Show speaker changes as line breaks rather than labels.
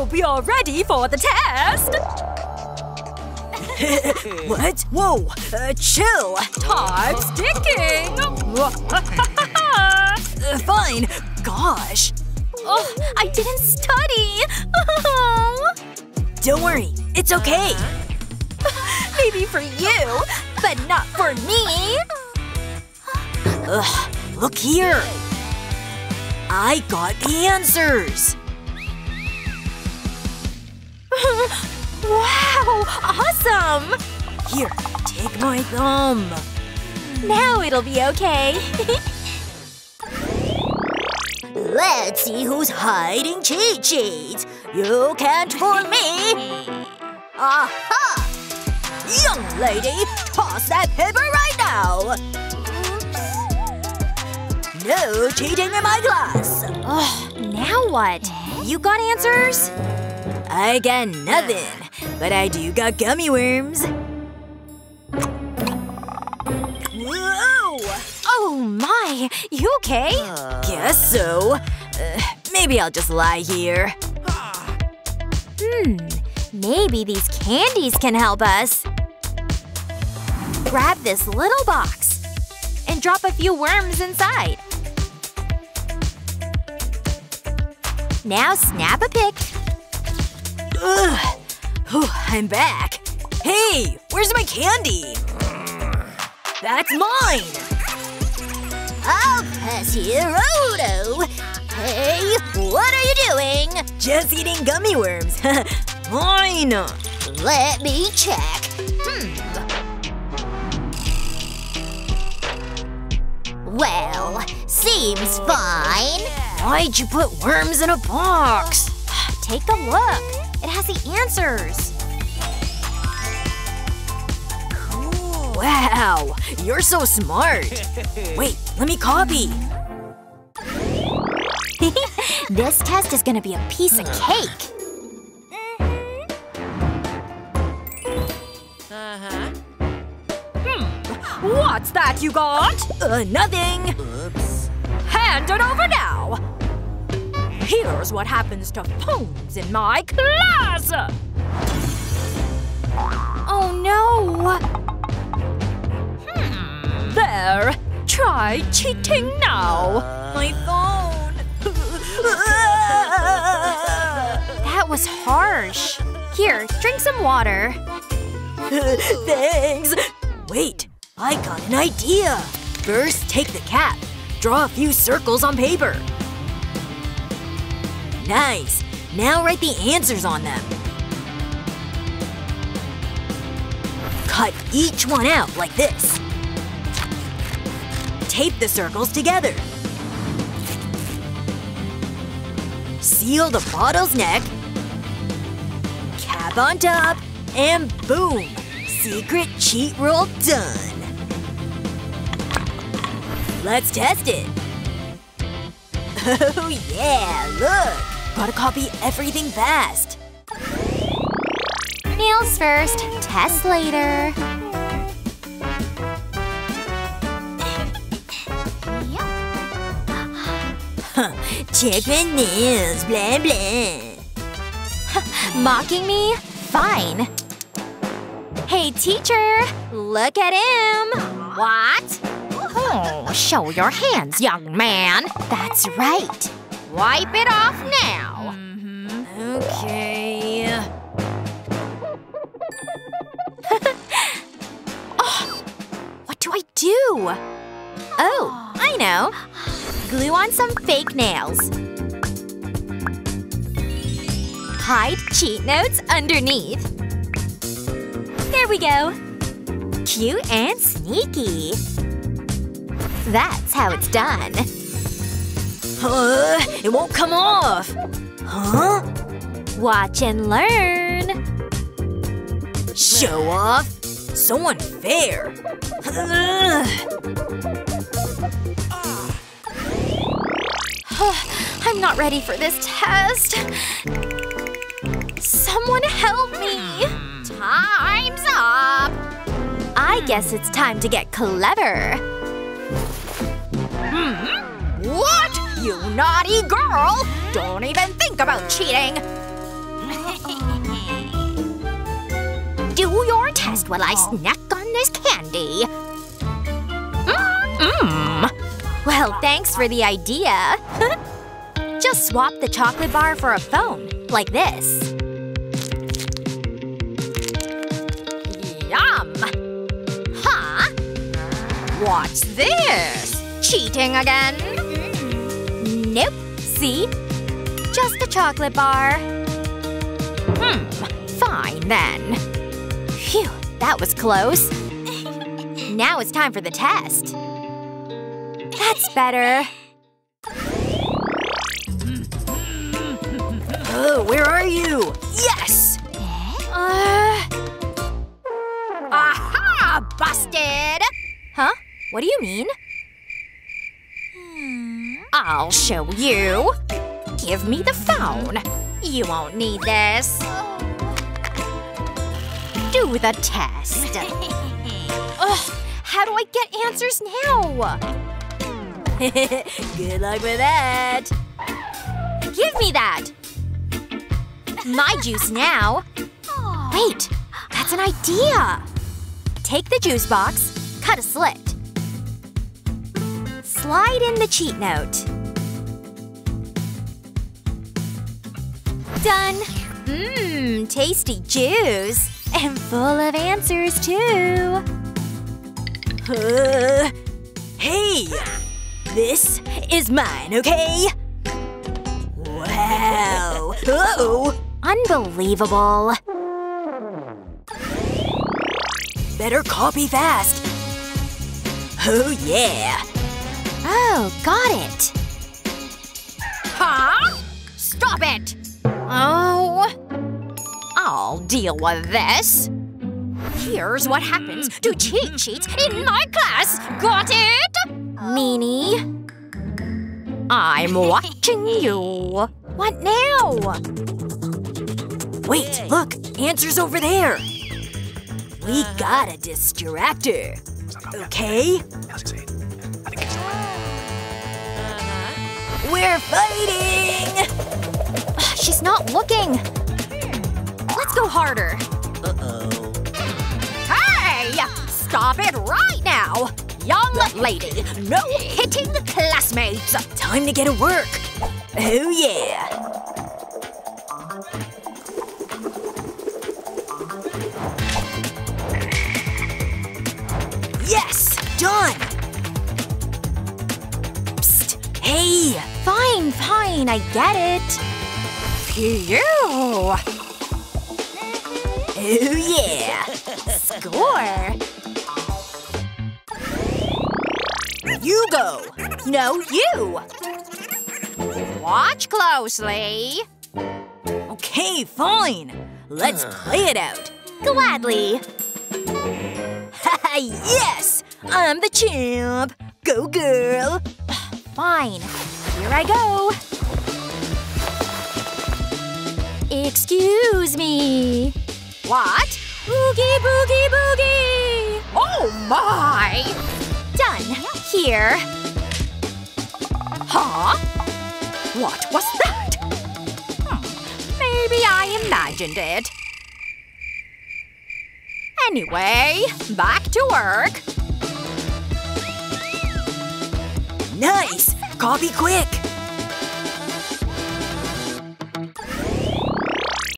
Hope you're ready for the test!
What? Whoa! Chill!
Time's ticking!
Fine. Gosh.
Oh, I didn't study!
Don't worry. It's okay.
Maybe for you, but not for me!
Ugh. Look here. I got the answers.
Wow! Awesome!
Here, take my thumb.
Now it'll be okay.
Let's see who's hiding cheat sheets. You can't fool me. Aha! Young lady, toss that paper right now. No cheating in my class.
Now what? You got answers?
I got nothing, but I do got gummy worms. Whoa!
Oh my! You okay?
Guess so. Maybe I'll just lie here.
Maybe these candies can help us. Grab this little box and drop a few worms inside. Now snap a pic.
Ugh. Whew, I'm back. Hey, where's my candy? That's mine! I'll pass you, Rodo. Hey, what are you doing? Just eating gummy worms. Mine! Let me check. Well, seems fine. Why'd you put worms in a box?
Take a look. It has the answers.
Cool. Wow, you're so smart. Wait, let me copy.
This test is gonna be a piece of cake. What's that you got?
Nothing.
Oops. Hand it over now. Here's what happens to phones in my class! Oh no! There! Try cheating now!
My phone!
That was harsh. Here, drink some water.
Thanks! Wait, I got an idea! First, take the cap. Draw a few circles on paper. Nice! Now write the answers on them. Cut each one out like this. Tape the circles together. Seal the bottle's neck. Cap on top. And boom! Secret cheat roll done! Let's test it! Oh yeah, look! Gotta copy everything fast.
Nails first, test later.
Check my nails, blah blah.
Mocking me? Fine. Hey teacher, look at him! What? Oh, show your hands, young man. That's right. Wipe it off now.
Okay.
Oh, what do I do? Oh, I know. Glue on some fake nails. Hide cheat notes underneath. There we go. Cute and sneaky. That's how it's done.
It won't come off. Huh?
Watch and learn.
Show off? So unfair.
I'm not ready for this test. Someone help me. Time's up. I guess it's time to get clever. What? You naughty girl! Don't even think about cheating!
Do your test while I snack on this candy. Well, thanks for the idea. Just swap the chocolate bar for a phone, like this.
Yum! Huh? What's this? Cheating again?
Nope. See? Just a chocolate bar.
Fine then.
Phew, that was close. Now it's time for the test. That's better.
Oh, where are you? Yes!
Aha! Busted!
Huh? What do you mean?
I'll show you. Give me the phone. You won't need this. Do the test.
Ugh, how do I get answers now?
Good luck with that.
Give me that! My juice now. Wait, that's an idea. Take the juice box, cut a slit. Slide in the cheat note. Done. Tasty juice. And full of answers, too.
Hey! This is mine, okay? Wow! Uh-oh!
Unbelievable.
Better copy fast. Oh, yeah.
Oh, got it.
Huh? Stop it! Oh. I'll deal with this. Here's what happens to cheat sheets in my class. Got it?
Meanie.
I'm watching you.
What now?
Wait, look! Answer's over there! We gotta distract her. Okay? We're fighting!
She's not looking. Let's go harder.
Uh-oh.
Hey! Stop it right now! Young lady, no hitting classmates!
Time to get to work! Oh yeah! Yes! Done! Psst! Hey!
Fine, fine, I get it.
Phew!
Oh yeah!
Score.
You go!
No, you.
Watch closely.
Okay, fine! Let's play it out!
Gladly.
Haha, yes! I'm the champ! Go girl!
Fine. Here I go. Excuse me.
What?
Boogie, boogie, boogie.
Oh my!
Done. Here.
Huh? What was that? Maybe I imagined it. Anyway, back to work.
Nice! Copy quick!